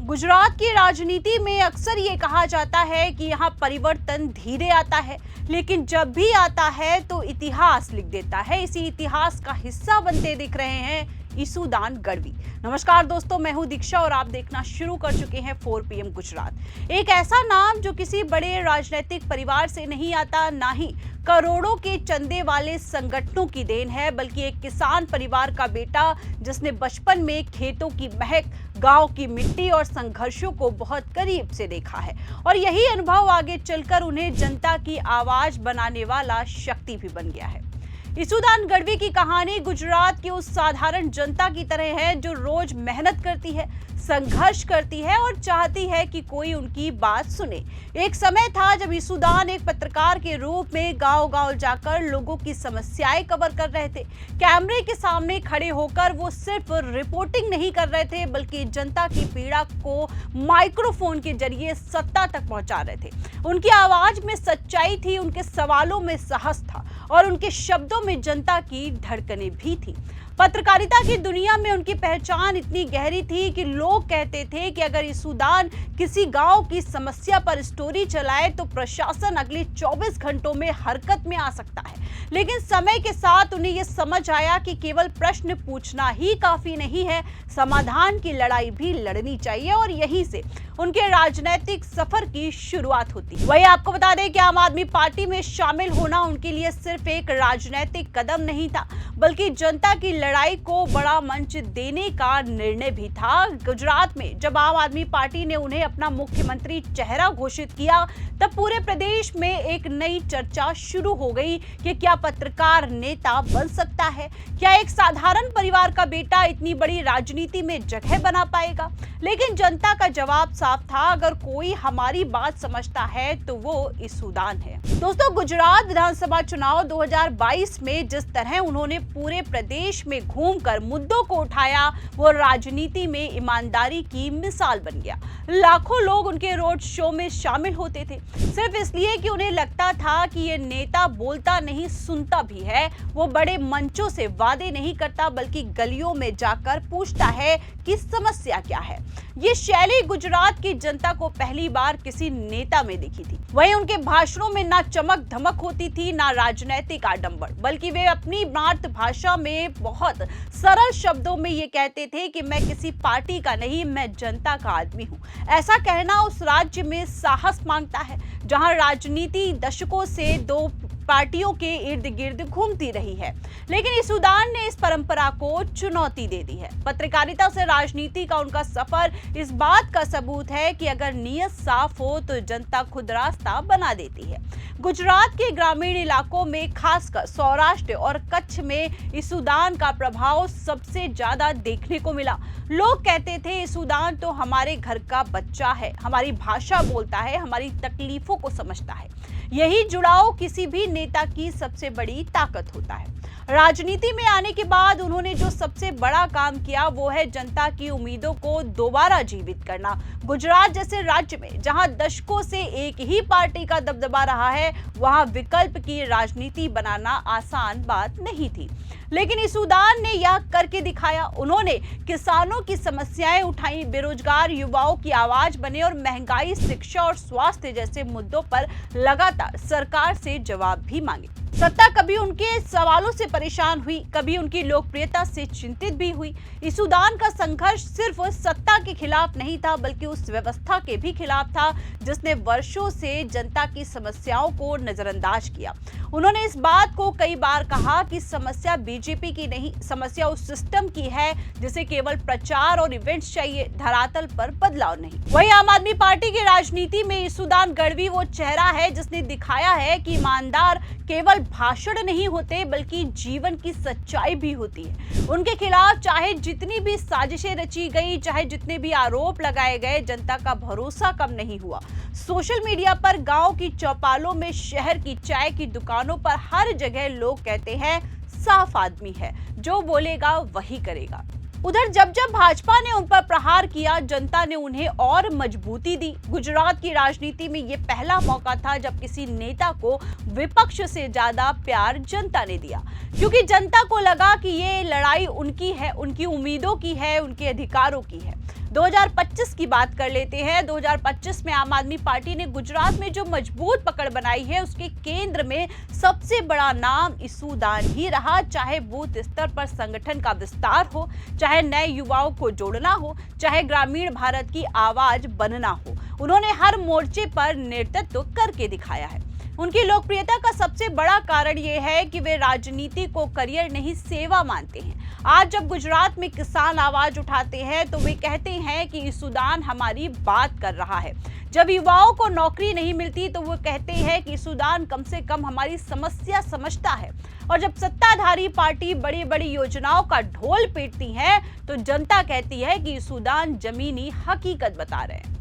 गुजरात की राजनीति में अक्सर ये कहा जाता है कि यहाँ परिवर्तन धीरे आता है, लेकिन जब भी आता है तो इतिहास लिख देता है। इसी इतिहास का हिस्सा बनते दिख रहे हैं इसुदान गढ़वी। नमस्कार दोस्तों, मैं हूं दीक्षा और आप देखना शुरू कर चुके हैं 4 PM गुजरात। एक ऐसा नाम जो किसी बड़े राजनीतिक परिवार से नहीं आता, ना ही करोड़ों के चंदे वाले संगठनों की देन है, बल्कि एक किसान परिवार का बेटा जिसने बचपन में खेतों की महक, गांव की मिट्टी और संघर्षों को बहुत करीब से देखा है। और यही अनुभव आगे चलकर उन्हें जनता की आवाज बनाने वाला शक्ति भी बन गया है। इसुदान गढ़वी की कहानी गुजरात की उस साधारण जनता की तरह है जो रोज मेहनत करती है, संघर्ष करती है और चाहती है कि कोई उनकी बात सुने। एक समय था जब इसुदान एक पत्रकार के रूप में गांव-गांव जाकर लोगों की समस्याएं कवर कर रहे थे। कैमरे के सामने खड़े होकर वो सिर्फ रिपोर्टिंग नहीं कर रहे थे, बल्कि जनता की पीड़ा को माइक्रोफोन के जरिए सत्ता तक पहुंचा रहे थे। उनकी आवाज में सच्चाई थी, उनके सवालों में साहस था और उनके शब्दों में जनता की धड़कनें भी थी। पत्रकारिता की दुनिया में उनकी पहचान इतनी गहरी थी कि लोग कहते थे कि अगर इसुदान किसी गांव की समस्या पर स्टोरी चलाए तो प्रशासन अगले 24 घंटों में हरकत में आ सकता है। लेकिन समय के साथ उन्हें यह समझ आया कि केवल प्रश्न पूछना ही काफी नहीं है, समाधान की लड़ाई भी लड़नी चाहिए। और यहीं से उनके राजनीतिक सफर की शुरुआत होती है। वही आपको बता दें कि आम आदमी पार्टी में शामिल होना उनके लिए सिर्फ एक राजनीतिक कदम नहीं था, बल्कि जनता की लड़ाई को बड़ा मंच देने का निर्णय भी था। गुजरात में जब आम आदमी पार्टी ने उन्हें अपना मुख्यमंत्री चेहरा घोषित किया, तब पूरे प्रदेश में एक नई चर्चा शुरू हो गई कि क्या पत्रकार नेता बन सकता है, क्या एक साधारण परिवार का बेटा इतनी बड़ी राजनीति में जगह बना पाएगा। लेकिन जनता का जवाब साफ था, अगर कोई हमारी बात समझता है तो वो इसुदान है। दोस्तों, गुजरात विधानसभा चुनाव 2022 में जिस तरह उन्होंने पूरे प्रदेश में घूमकर मुद्दों को उठाया, वो राजनीति में ईमानदारी की मिसाल बन गया। लाखों लोग उनके रोड शो में शामिल होते थे, सिर्फ इसलिए कि उन्हें लगता था कि ये नेता बोलता नहीं, सुनता भी है। वो बड़े मंचों से वादे नहीं करता, बल्कि गलियों में जाकर पूछता है कि समस्या क्या है। ये शैली गुजरात की जनता को पहली बार किसी नेता में दिखी थी। वहीं उनके भाषणों में ना चमक धमक होती थी, ना राजनीतिक आडंबर, बल्कि वे अपनी मातृभाषा में बहुत सरल शब्दों में ये कहते थे कि मैं किसी पार्टी का नहीं, मैं जनता का आदमी हूँ। ऐसा कहना उस राज्य में साहस मांगता है जहां राजनीति दशकों से दो पार्टियों के इर्द गिर्द घूमती रही है। लेकिन इसुदान ने इस परंपरा को चुनौती दे दी है। पत्रकारिता से राजनीति का उनका सफर इस बात का सबूत है कि अगर नीयत साफ हो तो जनता खुद रास्ता बना देती है। गुजरात के ग्रामीण इलाकों में, खासकर सौराष्ट्र और कच्छ में इसुदान का प्रभाव सबसे ज्यादा देखने को मिला। लोग कहते थे इसुदान तो हमारे घर का बच्चा है, हमारी भाषा बोलता है, हमारी तकलीफों को समझता है। यही जुड़ाव किसी भी नेता की सबसे बड़ी ताकत होता है। राजनीति में आने के बाद उन्होंने जो सबसे बड़ा काम किया वो है जनता की उम्मीदों को दोबारा जीवित करना। गुजरात जैसे राज्य में जहां दशकों से एक ही पार्टी का दबदबा रहा है, वहां विकल्प की राजनीति बनाना आसान बात नहीं थी। लेकिन इसुदान ने यह करके दिखाया। उन्होंने किसानों की समस्याएं उठाई, बेरोजगार युवाओं की आवाज बने और महंगाई, शिक्षा और स्वास्थ्य जैसे मुद्दों पर लगातार सरकार से जवाब भी मांगे। सत्ता कभी उनके सवालों से परेशान हुई, कभी उनकी लोकप्रियता से चिंतित भी हुई। इसुदान का संघर्ष सिर्फ सत्ता के खिलाफ नहीं था, बल्कि उस व्यवस्था के भी खिलाफ था जिसने वर्षों से जनता की समस्याओं को नजरअंदाज किया। उन्होंने इस बात को कई बार कहा कि समस्या बीजेपी की नहीं, समस्या उस सिस्टम की है जिसे केवल प्रचार और इवेंट्स चाहिए, धरातल पर बदलाव नहीं। वही आम आदमी पार्टी की राजनीति में इसुदान गढ़वी वो चेहरा है जिसने दिखाया है कि ईमानदार केवल भाषण नहीं होते, बल्कि जीवन की सच्चाई भी होती है। उनके खिलाफ चाहे जितनी भी साजिशें रची गई, चाहे जितने भी आरोप लगाए गए, जनता का भरोसा कम नहीं हुआ। सोशल मीडिया पर, गांव की चौपालों में, शहर की चाय की दुकानों पर, हर जगह लोग कहते हैं साफ आदमी है, जो बोलेगा वही करेगा। उधर जब जब भाजपा ने उन पर प्रहार किया, जनता ने उन्हें और मजबूती दी। गुजरात की राजनीति में ये पहला मौका था जब किसी नेता को विपक्ष से ज्यादा प्यार जनता ने दिया, क्योंकि जनता को लगा कि ये लड़ाई उनकी है, उनकी उम्मीदों की है, उनके अधिकारों की है। 2025 की बात कर लेते हैं। 2025 में आम आदमी पार्टी ने गुजरात में जो मजबूत पकड़ बनाई है, उसके केंद्र में सबसे बड़ा नाम इसूदान ही रहा। चाहे बूथ स्तर पर संगठन का विस्तार हो, चाहे नए युवाओं को जोड़ना हो, चाहे ग्रामीण भारत की आवाज बनना हो, उन्होंने हर मोर्चे पर नेतृत्व करके दिखाया है। उनकी लोकप्रियता का सबसे बड़ा कारण यह है कि वे राजनीति को करियर नहीं, सेवा मानते हैं। आज जब गुजरात में किसान आवाज उठाते हैं तो वे कहते हैं कि इसूदान हमारी बात कर रहा है। जब युवाओं को नौकरी नहीं मिलती तो वो कहते हैं कि इसूदान कम से कम हमारी समस्या समझता है। और जब सत्ताधारी पार्टी बड़ी बड़ी योजनाओं का ढोल पीटती है तो जनता कहती है कि इसूदान जमीनी हकीकत बता रहे हैं।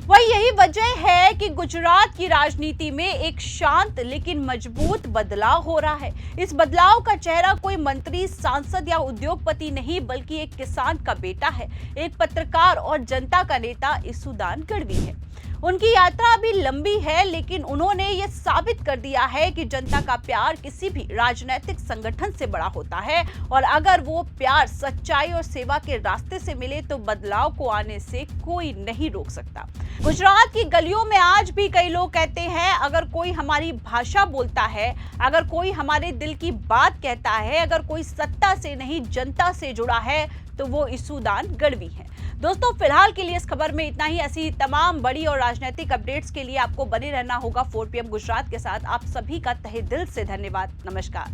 वही यही वजह है कि गुजरात की राजनीति में एक शांत लेकिन मजबूत बदलाव हो रहा है। इस बदलाव का चेहरा कोई मंत्री, सांसद या उद्योगपति नहीं, बल्कि एक किसान का बेटा है, एक पत्रकार और जनता का नेता इसूदान गढ़वी है। उनकी यात्रा अभी लंबी है, लेकिन उन्होंने ये साबित कर दिया है कि जनता का प्यार किसी भी राजनीतिक संगठन से बड़ा होता है, और अगर वो प्यार सच्चाई और सेवा के रास्ते से मिले तो बदलाव को आने से कोई नहीं रोक सकता। गुजरात की गलियों में आज भी कई लोग कहते हैं, अगर कोई हमारी भाषा बोलता है, अगर कोई हमारे दिल की बात कहता है, अगर कोई सत्ता से नहीं जनता से जुड़ा है तो वो इसूदान गढ़वी है। दोस्तों, फिलहाल के लिए इस खबर में इतना ही। ऐसी तमाम बड़ी और राजनीतिक अपडेट्स के लिए आपको बने रहना होगा 4 PM गुजरात के साथ। आप सभी का तहे दिल से धन्यवाद। नमस्कार।